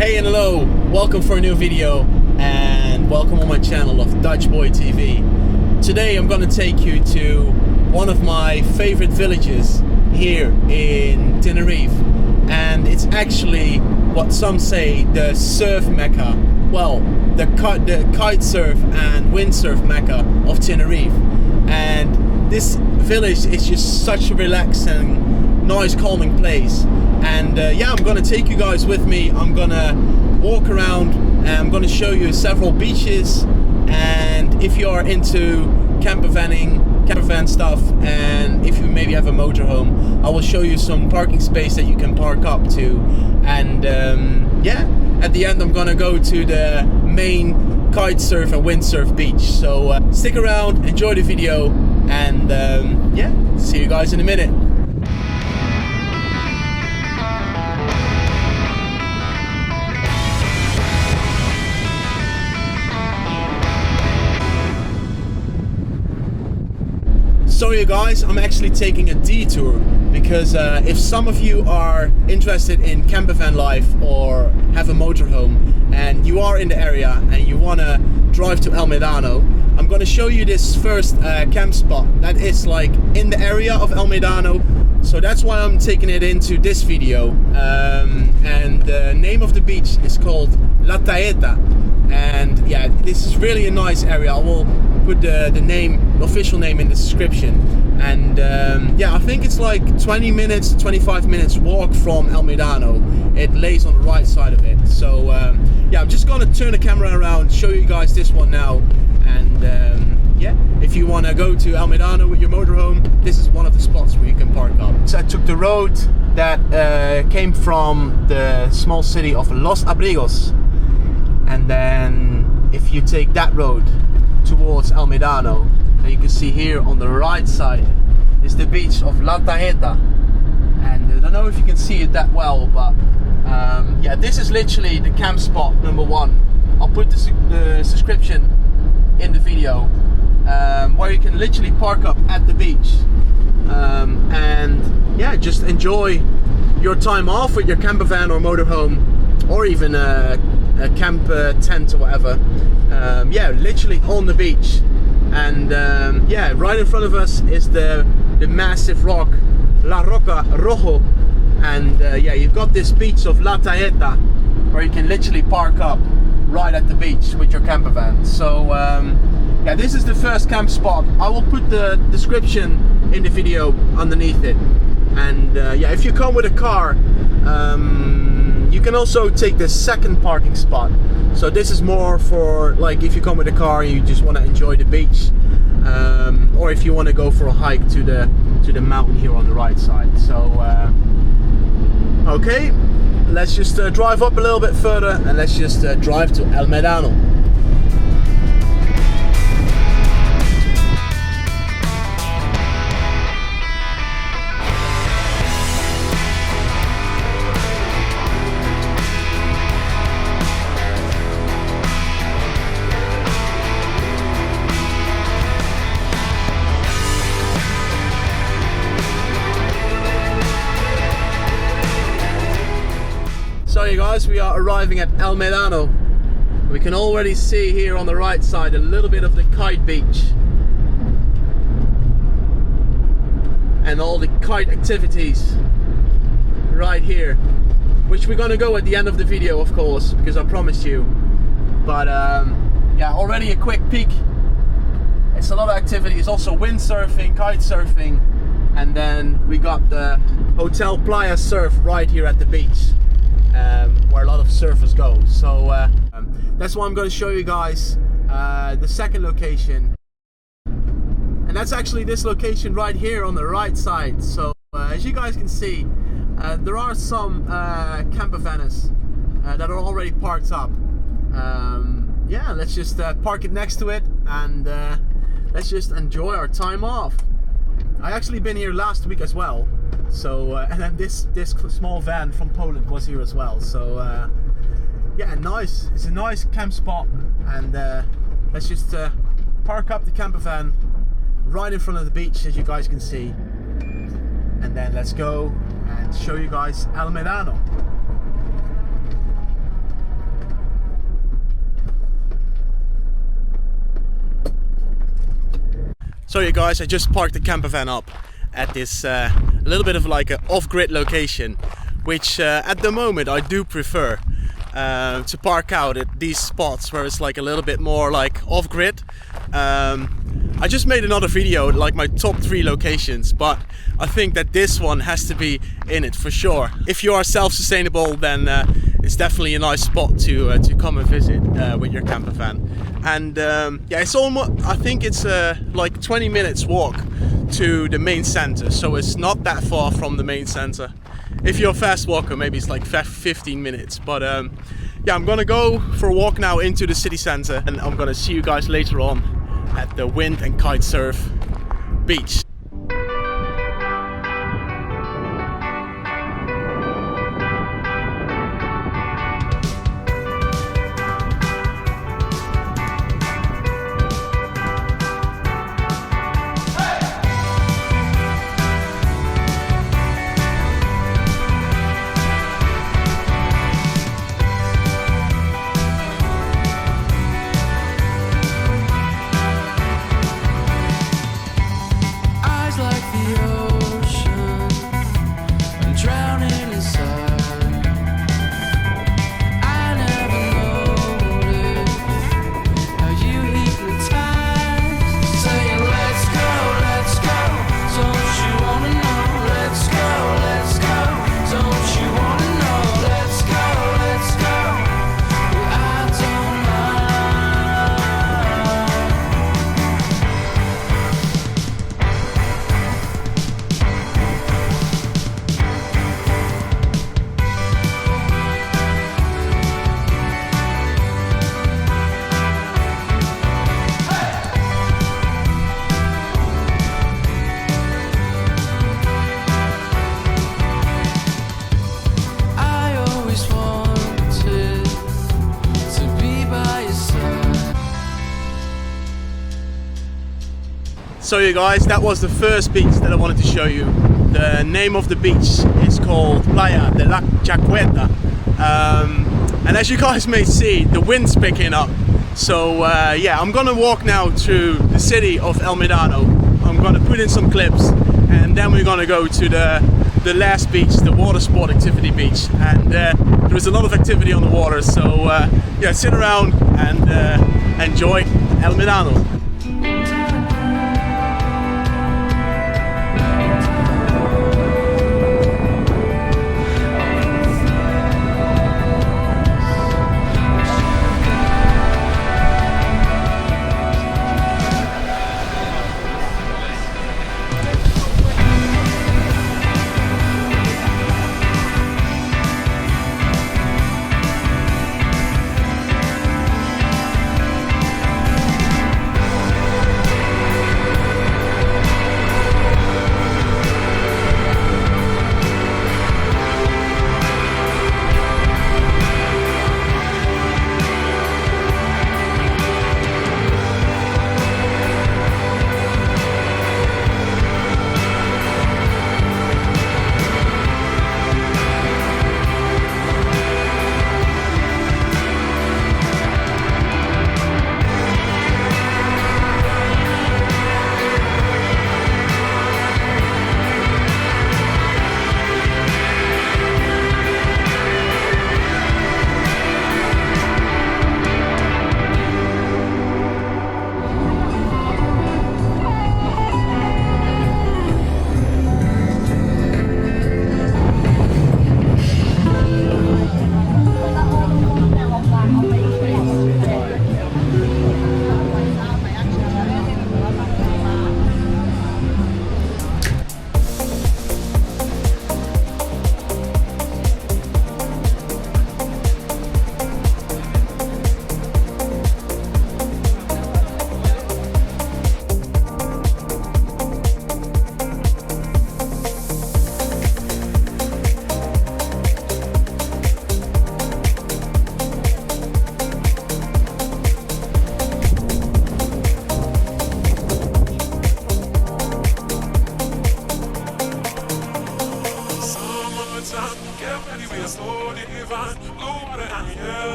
Hey and hello, welcome for a new video and welcome on my channel of Dutch Boy TV. Today I'm going to take you to one of my favorite villages here in Tenerife, and it's actually what some say the surf mecca, well, the kitesurf and windsurf mecca of Tenerife. And this village is just such a relaxing, nice, calming place. And yeah, I'm gonna take you guys with me. I'm gonna walk around and I'm gonna show you several beaches. And if you are into camper van stuff, and if you maybe have a motorhome, I will show you some parking space that you can park up to. And yeah, at the end I'm gonna go to the main kitesurf and windsurf beach. So stick around, enjoy the video, and yeah, see you guys in a minute. Sorry guys, I'm actually taking a detour because if some of you are interested in camper van life or have a motorhome and you are in the area and you want to drive to El Medano, I'm going to show you this first camp spot that is like in the area of El Medano. So that's why I'm taking it into this video. And the name of the beach is called La Tejita. And yeah, this is really a nice area. I will put the official name in the description. And yeah, I think it's like 25 minutes walk from El Medano. It lays on the right side of it. So yeah, I'm just gonna turn the camera around, show you guys this one now. And yeah, if you want to go to El Medano with your motorhome, this is one of the spots where you can park up. So I took the road that came from the small city of Los Abrigos. And then if you take that road towards El Medano, then you can see here on the right side is the beach of La Tejita. And I don't know if you can see it that well, but yeah, this is literally the camp spot number one. I'll put the description in the video, where you can literally park up at the beach and yeah, just enjoy your time off with your camper van or motorhome, or even a camp tent or whatever. Yeah, literally on the beach. And yeah, right in front of us is the massive rock La Roca Rojo. And yeah, you've got this beach of La Tejita where you can literally park up right at the beach with your camper van. So yeah, this is the first camp spot. I will put the description in the video underneath it. And yeah, if you come with a car, you can also take the second parking spot. So this is more for like if you come with a car and you just want to enjoy the beach, or if you want to go for a hike to the mountain here on the right side. So okay, let's just drive up a little bit further and let's just drive to El Medano. Sorry guys, we are arriving at El Medano. We can already see here on the right side a little bit of the kite beach and all the kite activities right here, which we're gonna go at the end of the video, of course, because I promised you. But yeah, already a quick peek. It's a lot of activities, also windsurfing, kite surfing, and then we got the Hotel Playa Surf right here at the beach. Where a lot of surfers go. So that's why I'm going to show you guys the second location, and that's actually this location right here on the right side. So as you guys can see, there are some camper vans that are already parked up. Yeah, let's just park it next to it and let's just enjoy our time off. I actually been here last week as well. So and then this small van from Poland was here as well. So yeah, nice. It's a nice camp spot, and let's just park up the camper van right in front of the beach, as you guys can see, and then let's go and show you guys El Medano. So you guys, I just parked the camper van up at this a little bit of like an off-grid location, which at the moment I do prefer to park out at these spots where it's like a little bit more like off-grid. I just made another video like my top 3 locations, but I think that this one has to be in it for sure. If you are self-sustainable, then it's definitely a nice spot to come and visit with your camper van. And yeah, it's almost, I think it's like 20 minutes walk to the main center, so it's not that far from the main center. If you're a fast walker, maybe it's like 15 minutes, but yeah, I'm gonna go for a walk now into the city center, and I'm gonna see you guys later on at the Wind and Kitesurf beach. So you guys, that was the first beach that I wanted to show you. The name of the beach is called Playa de La Tejita. And as you guys may see, the wind's picking up. So yeah, I'm gonna walk now to the city of El Medano. I'm gonna put in some clips, and then we're gonna go to the last beach, the water sport activity beach. And there is a lot of activity on the water, so yeah, sit around and enjoy El Medano.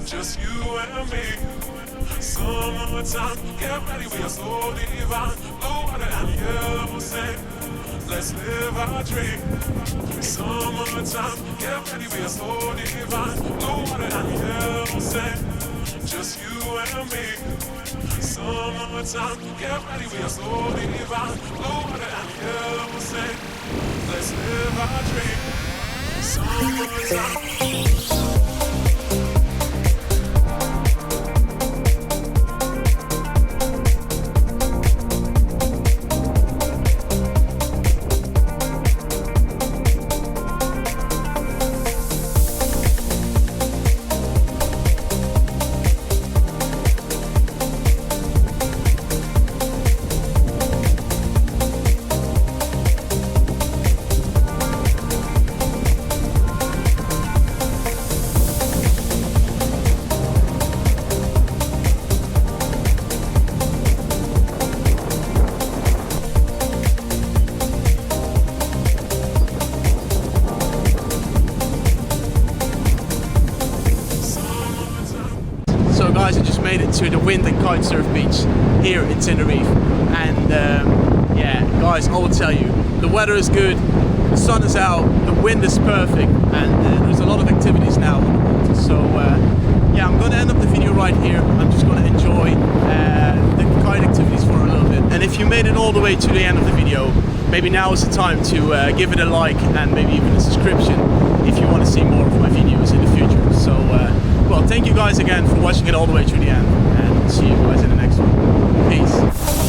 Just you and me. Summertime, get ready, we are so divine. Blue water and yellow sand, let's live our dream. Summertime, get ready, we are so divine. Blue water and yellow sand, just you and me. Summertime, get ready, we are so divine. Blue water and yellow sand, let's live our dream. Summertime. So guys, I just made it to the wind and kitesurf beach here in Tenerife, and yeah guys, I will tell you, the weather is good, the sun is out, the wind is perfect, and there's a lot of activities now on the water. So yeah, I'm gonna end up the video right here. I'm just gonna enjoy the kite activities for a little bit, and if you made it all the way to the end of the video, maybe now is the time to give it a like and maybe even a subscription if you want to see more of my videos in the future. So well, thank you guys again for watching it all the way to the end, and see you guys in the next one. Peace.